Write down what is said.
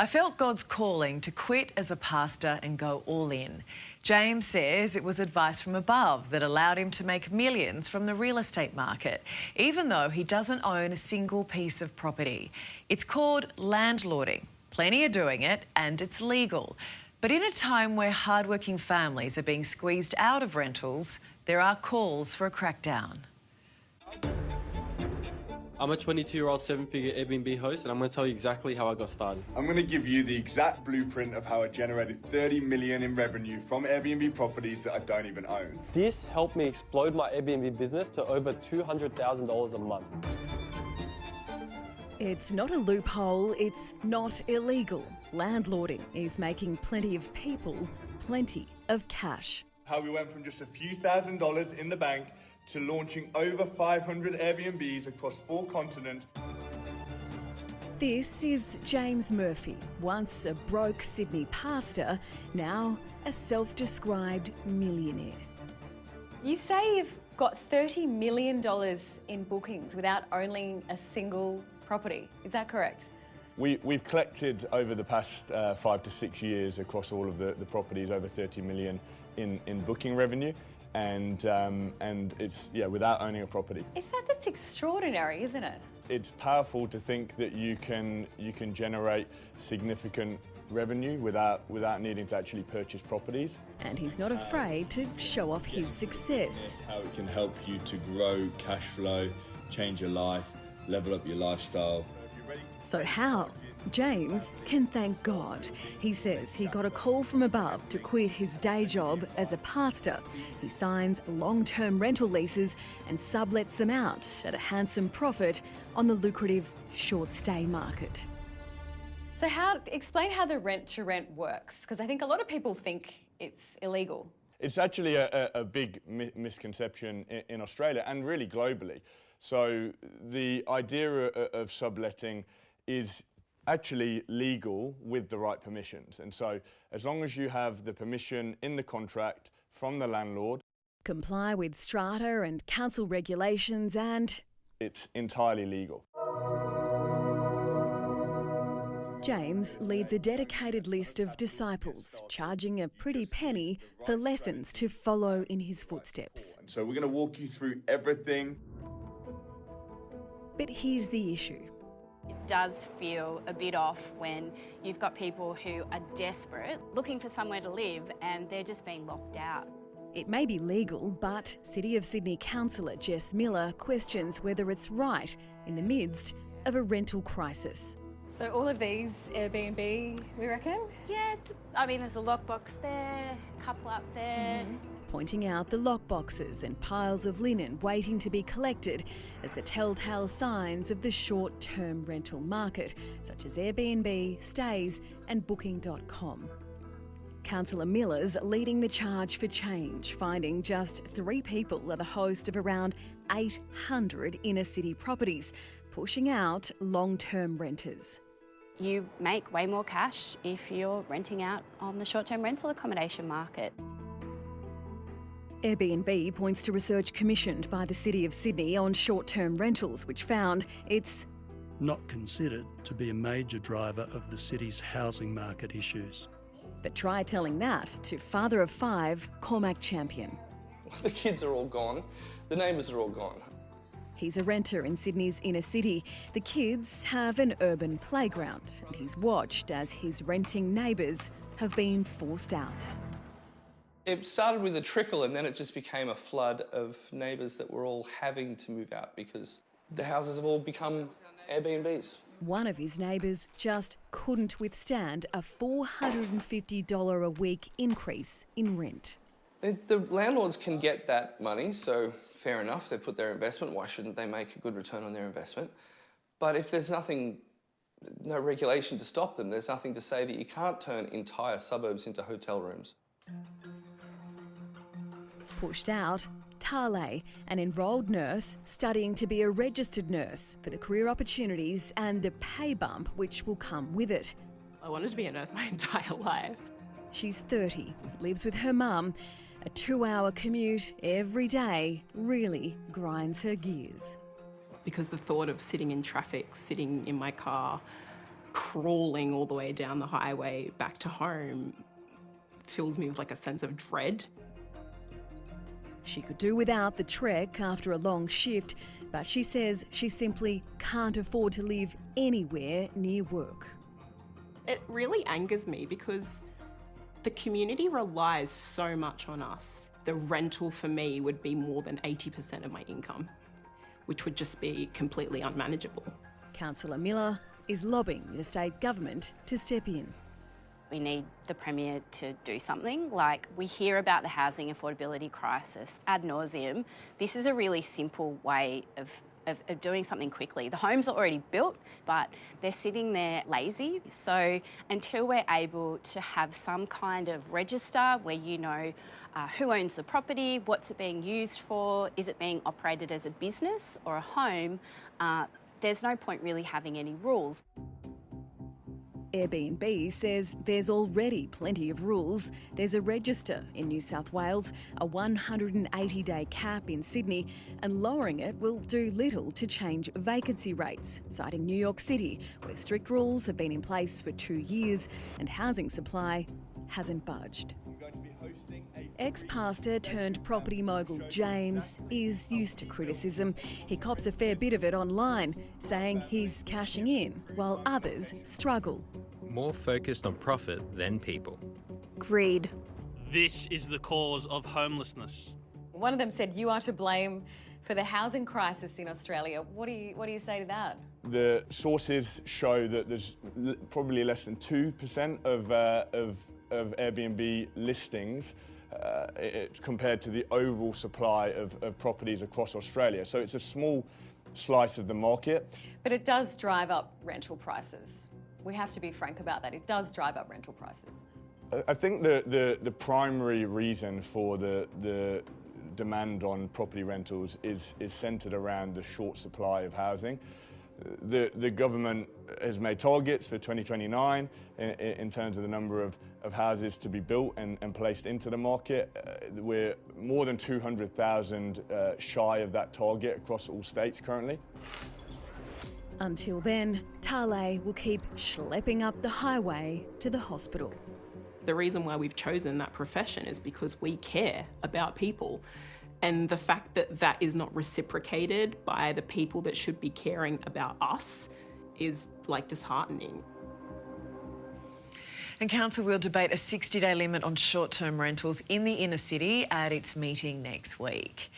I felt God's calling to quit as a pastor and go all in. James says it was advice from above that allowed him to make millions from the real estate market, even though he doesn't own a single piece of property. It's called landlording. Plenty are doing it and it's legal. But in a time where hardworking families are being squeezed out of rentals, there are calls for a crackdown. I'm a 22-year-old seven-figure Airbnb host, and I'm going to tell you exactly how I got started. I'm going to give you the exact blueprint of how I generated 30 million in revenue from Airbnb properties that I don't even own. This helped me explode my Airbnb business to over $200,000 a month. It's not a loophole, it's not illegal. Landlording is making plenty of people plenty of cash. How we went from just a few $1,000s in the bank to launching over 500 Airbnbs across 4 continents. This is James Murphy, once a broke Sydney pastor, now a self-described millionaire. You say you've got $30 million in bookings without owning a single property. Is that correct? We've collected over the past 5 to 6 years across all of the properties over 30 million in booking revenue. And it's, without owning a property. That's extraordinary, isn't it? It's powerful to think that you can generate significant revenue without needing to actually purchase properties. And he's not afraid to show off his success. How it can help you to grow cash flow, change your life, level up your lifestyle. So how? James can thank God. He says he got a call from above to quit his day job as a pastor. He signs long-term rental leases and sublets them out at a handsome profit on the lucrative short-stay market. So explain how the rent-to-rent works, because I think a lot of people think it's illegal. It's actually a big misconception in Australia and really globally. So the idea of subletting is actually legal with the right permissions. And so as long as you have the permission in the contract from the landlord, comply with strata and council regulations, and it's entirely legal. James leads a dedicated list of disciples, charging a pretty penny for lessons to follow in his footsteps. So we're going to walk you through everything. But here's the issue. It does feel a bit off when you've got people who are desperate, looking for somewhere to live, and they're just being locked out. It may be legal, but City of Sydney councillor Jess Miller questions whether it's right in the midst of a rental crisis. So all of these Airbnb, we reckon? Yeah, there's a lockbox there, a couple up there. Pointing out the lockboxes and piles of linen waiting to be collected as the telltale signs of the short-term rental market, such as Airbnb, Stays and Booking.com. Councillor Miller's leading the charge for change, finding just 3 people are the host of around 800 inner-city properties, pushing out long-term renters. You make way more cash if you're renting out on the short-term rental accommodation market. Airbnb points to research commissioned by the City of Sydney on short-term rentals, which found it's not considered to be a major driver of the city's housing market issues. But try telling that to father of 5, Cormac Champion. The kids are all gone, the neighbours are all gone. He's a renter in Sydney's inner city. The kids have an urban playground, and he's watched as his renting neighbours have been forced out. It started with a trickle and then it just became a flood of neighbours that were all having to move out because the houses have all become Airbnbs. One of his neighbours just couldn't withstand a $450 a week increase in rent. The landlords can get that money, so fair enough, they've put their investment, why shouldn't they make a good return on their investment? But if there's no regulation to stop them, there's nothing to say that you can't turn entire suburbs into hotel rooms. Pushed out, Tale, an enrolled nurse studying to be a registered nurse for the career opportunities and the pay bump which will come with it. I wanted to be a nurse my entire life. She's 30, lives with her mum. A 2-hour commute every day really grinds her gears. Because the thought of sitting in traffic, sitting in my car, crawling all the way down the highway back to home fills me with like a sense of dread. She could do without the trek after a long shift, but she says she simply can't afford to live anywhere near work. It really angers me because the community relies so much on us. The rental for me would be more than 80% of my income, which would just be completely unmanageable. Councillor Miller is lobbying the state government to step in. We need the Premier to do something. Like, we hear about the housing affordability crisis ad nauseum. This is a really simple way of doing something quickly. The homes are already built, but they're sitting there lazy. So until we're able to have some kind of register where you know who owns the property, what's it being used for, is it being operated as a business or a home, there's no point really having any rules. Airbnb says there's already plenty of rules. There's a register in New South Wales, a 180-day cap in Sydney, and lowering it will do little to change vacancy rates, citing New York City, where strict rules have been in place for 2 years and housing supply hasn't budged. Ex-pastor turned property mogul James is used to criticism. He cops a fair bit of it online, saying he's cashing in while others struggle. More focused on profit than people. Greed. This is the cause of homelessness. One of them said you are to blame for the housing crisis in Australia. What do you say to that? The sources show that there's probably less than 2% of Airbnb listings compared to the overall supply of properties across Australia. So it's a small slice of the market. But it does drive up rental prices. We have to be frank about that. It does drive up rental prices. I think the primary reason for the demand on property rentals is centred around the short supply of housing. The government has made targets for 2029 in terms of the number of houses to be built and placed into the market. We're more than 200,000 shy of that target across all states currently. Until then, Tale will keep schlepping up the highway to the hospital. The reason why we've chosen that profession is because we care about people. And the fact that that is not reciprocated by the people that should be caring about us is like disheartening. And Council will debate a 60-day limit on short-term rentals in the inner city at its meeting next week.